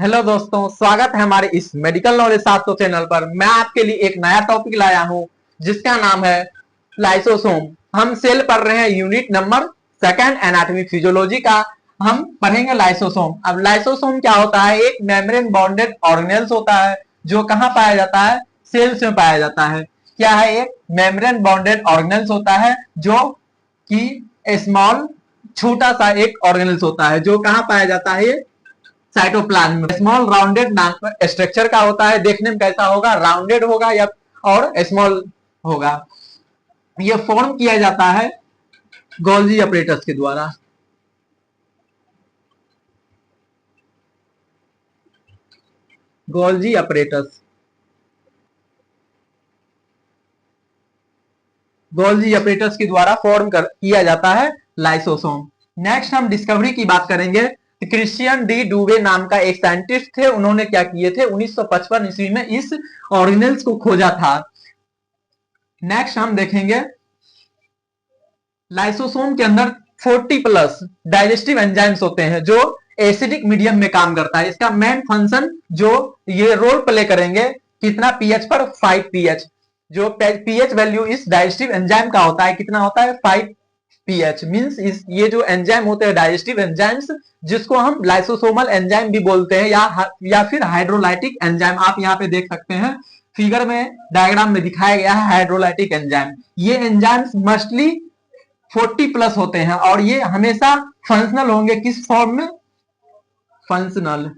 Hello दोस्तों, स्वागत है हमारे इस मेडिकल नॉलेज 700 चैनल पर। मैं आपके लिए एक नया टॉपिक लाया हूं जिसका नाम है लाइसोसोम। हम सेल पढ़ रहे हैं unit number second anatomy physiology का। हम पढ़ेंगे लाइसोसोम। अब लाइसोसोम क्या होता है? एक मेम्ब्रेन बॉन्डेड ऑर्गेनेल्स होता है जो कहाँ पाया जाता है? सेल्स में पाया जाता है। क्या है? एक मेम्ब्रेन बॉन्डेड ऑर्गेनेल्स होता है जो कि स्मॉल छोटा सा एक ऑर्गेनेल्स होता है जो कहाँ पाया जाता है? साइटोप्लाज्म। स्मॉल राउंडेड स्ट्रक्चर का होता है। देखने में कैसा होगा? राउंडेड होगा या और स्मॉल होगा। ये फॉर्म किया जाता है गोल्जी अपरेटस के द्वारा। गोल्जी अपरेटस, गोल्जी अपरेटस के द्वारा किया जाता है लाइसोसोम। नेक्स्ट हम डिस्कवरी की बात करेंगे। क्रिश्चियन डी डूवे नाम का एक साइंटिस्ट थे। उन्होंने क्या किए थे? 1955 ईस्वी में इस ऑर्गेनेल्स को खोजा था। नेक्स्ट हम देखेंगे लाइसोसोम के अंदर 40 प्लस डाइजेस्टिव एंजाइम्स होते हैं जो एसिडिक मीडियम में काम करता है। इसका मेन फंक्शन जो ये रोल प्ले करेंगे कितना पीएच पर? 5 पीएच। जो पीएच वैल्यू इस डाइजेस्टिव एंजाइम का होता है कितना होता है? 5 पीएच। मींस इस ये जो एंजाइम होते हैं डाइजेस्टिव एंजाइम्स, जिसको हम लाइसोसोमल एंजाइम भी बोलते हैं या फिर हाइड्रोलाइटिक एंजाइम। आप यहाँ पे देख सकते हैं फिगर में, डायग्राम में दिखाया गया है हाइड्रोलाइटिक एंजाइम। ये एंजाइम्स मस्टली 40 प्लस होते हैं और ये हमेशा फंक्शनल होंगे। किस फॉर्म में? फंक्शनल।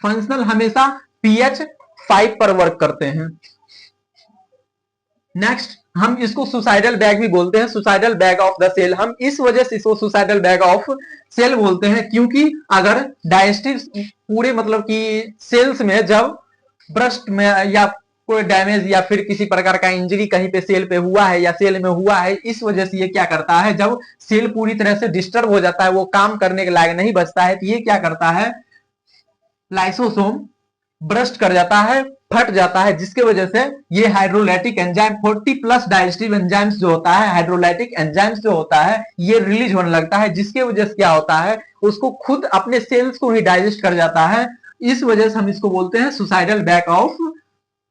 फंक्शनल हमेशा पीएच 5 पर वर्क करते हैं। नेक्स्ट हम इसको सुसाइडल बैग भी बोलते हैं, suicidal bag of the cell. हम इस वजह से इसको सुसाइडल बैग ऑफ सेल बोलते हैं क्योंकि अगर डाइजेस्टिव पूरे मतलब कि सेल्स में जब ब्रस्ट में या कोई डैमेज या फिर किसी प्रकार का इंजरी कहीं पे सेल पे हुआ है या सेल में हुआ है, इस वजह से ये क्या करता है? जब सेल पूरी तरह से डिस्टर्ब हो जाता है, वो काम करने के लायक नहीं बचता है, तो ये क्या करता है? लाइसोसोम ब्रस्ट कर जाता है, फट जाता है, जिसके वजह से ये hydrolytic enzyme 40 plus digestive enzymes जो होता है, हाइड्रोलाइटिक एंजाइम्स जो होता है, ये रिलीज होने लगता है, जिसके वजह से क्या होता है? उसको खुद अपने सेल्स को ही डाइजेस्ट कर जाता है। इस वजह से हम इसको बोलते हैं suicidal bag of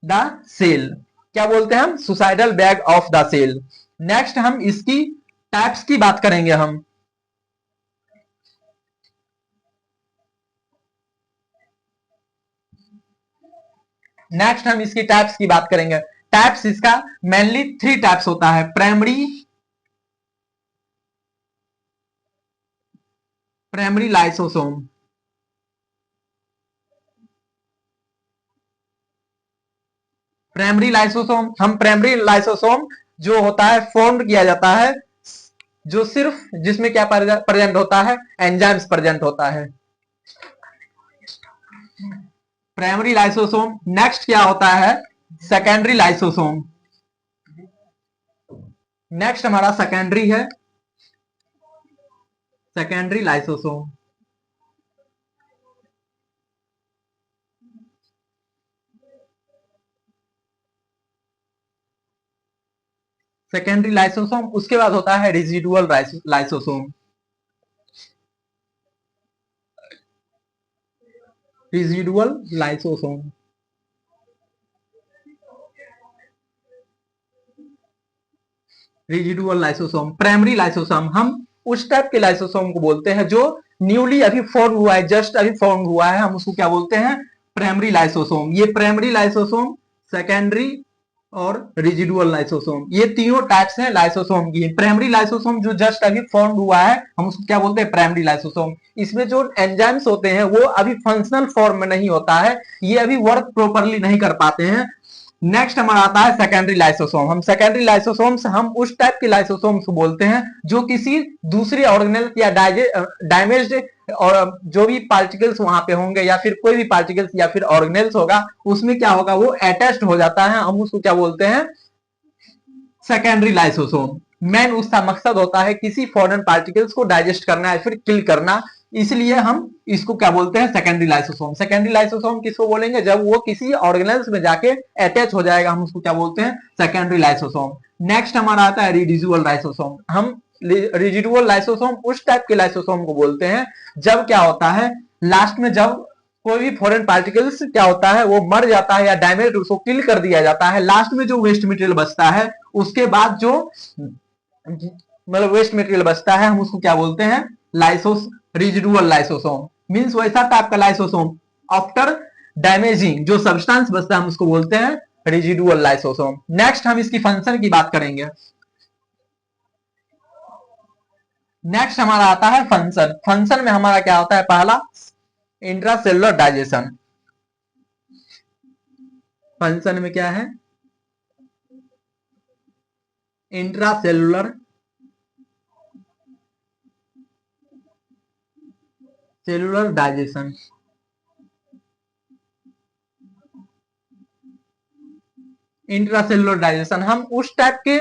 the cell. क्या बोलते हैं हम? Suicidal bag of the cell. Next हम इसकी टाइप्स की बात करेंगे। हम नेक्स्ट हम इसकी टाइप्स की बात करेंगे। टाइप्स इसका मेनली 3 टाइप्स होता है। प्राइमरी लाइसोसोम, प्राइमरी लाइसोसोम जो होता है फॉर्म किया जाता है जो सिर्फ जिसमें क्या प्रेजेंट होता है? एंजाइम्स प्रेजेंट होता है। Primary lysosome. नेक्स्ट क्या होता है? Secondary lysosome. नेक्स्ट हमारा सेकेंडरी है, सेकेंडरी लाइसोसोम। Secondary lysosome. उसके बाद होता है residual lysosome. Residual lysosome. Residual lysosome. Primary lysosome हम उस टाइप के लाइसोसोम को बोलते हैं जो न्यूली अभी फॉर्म हुआ है, जस्ट अभी फॉर्म हुआ है, हम उसको क्या बोलते हैं? Primary lysosome. ये प्राइमरी लाइसोसोम, सेकेंडरी और रेजिडुअल लाइसोसोम, ये तीनों टाइप्स हैं लाइसोसोम की। प्राइमरी लाइसोसोम जो जस्ट अभी फॉर्म हुआ है, हम उसको क्या बोलते हैं? Primary lysosome. इसमें जो एंजाइम्स होते हैं वो अभी फंक्शनल फॉर्म में नहीं होता है, ये अभी वर्क प्रॉपरली नहीं कर पाते हैं। नेक्स्ट हमारा आता है सेकेंडरी लाइसोसोम। हम सेकेंडरी लाइसोसोम्स हम उस टाइप के लाइसोसोम्स को बोलते हैं जो किसी दूसरे ऑर्गेनल या डैमेज्ड और जो भी पार्टिकल्स वहां पे होंगे या फिर कोई भी पार्टिकल्स या फिर ऑर्गेनल्स होगा, उसमें क्या होगा? वो अटैच्ड हो जाता है। हम उसको क्या बोलते हैं? Secondary lysosome. मेन उसका मकसद होता है किसी फॉरेन पार्टिकल्स को डाइजेस्ट करना या फिर किल करना, इसलिए हम इसको क्या बोलते हैं? Secondary lysosome. सेकेंडरी लाइसोसोम किसको बोलेंगे? जब वो किसी ऑर्गेनल्स में जाके अटैच हो जाएगा, हम उसको क्या बोलते हैं? Secondary lysosome. नेक्स्ट हमारा आता है रेडिजुअल लाइसोसोम। हम रेजिडुअल लाइसोसोम उस टाइप के लाइसोसोम को बोलते हैं जब क्या होता है, लास्ट में जब कोई भी फॉरेन पार्टिकल्स क्या होता है वो मर जाता है या डैमेज उसको किल कर दिया जाता है, लास्ट में जो वेस्ट मटेरियल बचता है उसके बाद जो मतलब वेस्ट मटेरियल बचता है हम उसको क्या बोलते हैं, लाइसोस रेजिडुअल लाइसोसोम। मींस वैसा टाइप का लाइसोसोम आफ्टर डैमेजिंग जो सब्सटेंस बचता है हम उसको बोलते हैं रेजिडुअल लाइसोसोम। नेक्स्ट हम इसकी फंक्शन की बात करेंगे। नेक्स्ट हमारा आता है फंक्शन। फंक्शन में हमारा क्या होता है, पहला इंट्रासेलुलर डाइजेशन। फंक्शन में क्या है, intracellular cellular digestion. Intracellular digestion हम उस टाइप के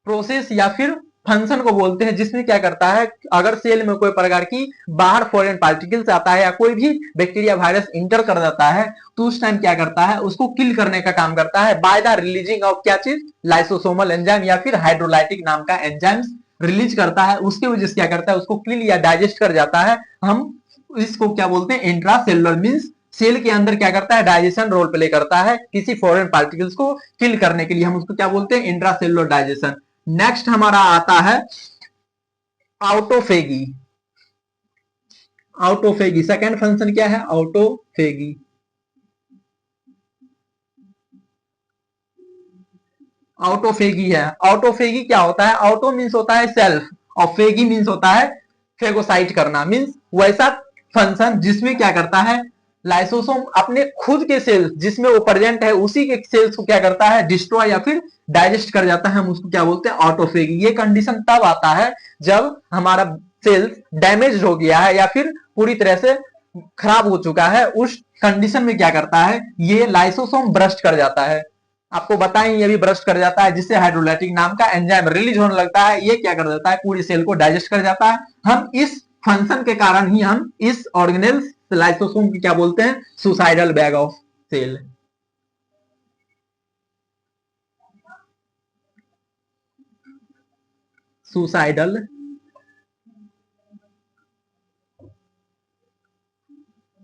प्रोसेस या फिर फंक्शन को बोलते हैं जिसमें क्या करता है, अगर सेल में कोई प्रकार की बाहर फॉरेन पार्टिकल्स आता है या कोई भी बैक्टीरिया वायरस इंटर कर जाता है तो उस टाइम क्या करता है, उसको किल करने का काम करता है बाय द रिलीजिंग ऑफ क्या चीज, लाइसोसोमल एंजाइम या फिर हाइड्रोलाइटिक नाम का एंजाइम रिलीज करता है, उसके वजह से क्या करता है उसको किल या डाइजेस्ट कर जाता है। हम इसको क्या बोलते हैं, इंट्रासेलुलर। मींस सेल के अंदर क्या करता है, डाइजेशन रोल प्ले करता है किसी फॉरेन पार्टिकल्स को किल करने के लिए, हम उसको क्या बोलते हैं, इंट्रासेलुलर डाइजेशन। नेक्स्ट हमारा आता है ऑटोफेगी। ऑटोफेगी सेकेंड फंक्शन क्या है, ऑटोफेगी। ऑटोफेगी है। ऑटोफेगी क्या होता है, ऑटो मीन्स होता है सेल्फ और फेगी मीन्स होता है फेगोसाइट करना। मीन्स वैसा फंक्शन जिसमें क्या करता है, लाइसोसोम अपने खुद के सेल्स जिसमें वो प्रेजेंट है उसी के सेल्स को क्या करता है, डिस्ट्रॉय या फिर डाइजेस्ट कर जाता है, हम उसको क्या बोलते हैं, ऑटोफेगी। ये कंडीशन तब आता है जब हमारा सेल्स डैमेज हो गया है या फिर पूरी तरह से खराब हो चुका है, उस कंडीशन में क्या करता है, ये लाइसोसोम ब्रस्ट कर जाता है। आपको बताएं ये भी ब्रस्ट कर जाता है जिससे हाइड्रोलाइटिक नाम का एंजाइम रिलीज होने लगता है, ये क्या कर देता है, पूरी सेल को डाइजेस्ट कर जाता है। हम इस फंक्शन के कारण ही हम इस ऑर्गेनेल्स लाइसोसोम की क्या बोलते हैं, suicidal bag of cell. Suicidal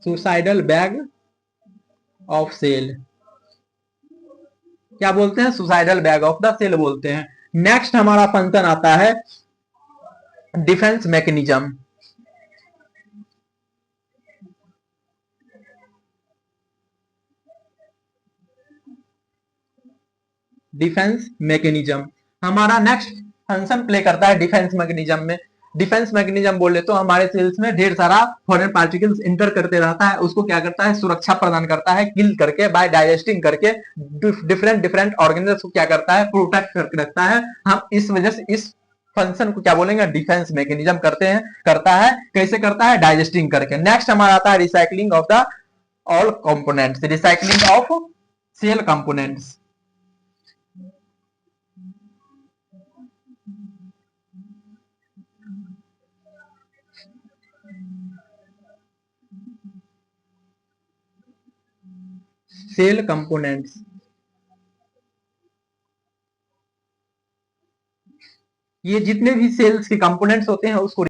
suicidal bag of cell क्या बोलते हैं, suicidal bag of the cell बोलते हैं। नेक्स्ट हमारा फंक्शन आता है डिफेंस मैकेनिज्म। डिफेंस मैकेनिज्म हमारा नेक्स्ट फंक्शन प्ले करता है डिफेंस मैकेनिज्म में। डिफेंस मैकेनिज्म बोले तो हमारे सेल्स में ढेर सारा फॉरेन पार्टिकल्स इंटर करते रहता है, उसको क्या करता है, सुरक्षा प्रदान करता है किल करके, बाय डाइजेस्टिंग करके डिफरेंट डिफरेंट ऑर्गेनिजम्स को क्या करता है, प्रोटेक्ट करके रखता है। हम इस वजह से इस फंक्शन को क्या बोलेंगे, डिफेंस मैकेनिज्म करते हैं, करता है। कैसे करता है, डाइजेस्टिंग करके। नेक्स्ट हमारा आता है recycling of the all components. Recycling of cell components. Cell components ये जितने भी सेल्स के कंपोनेंट्स होते हैं उसको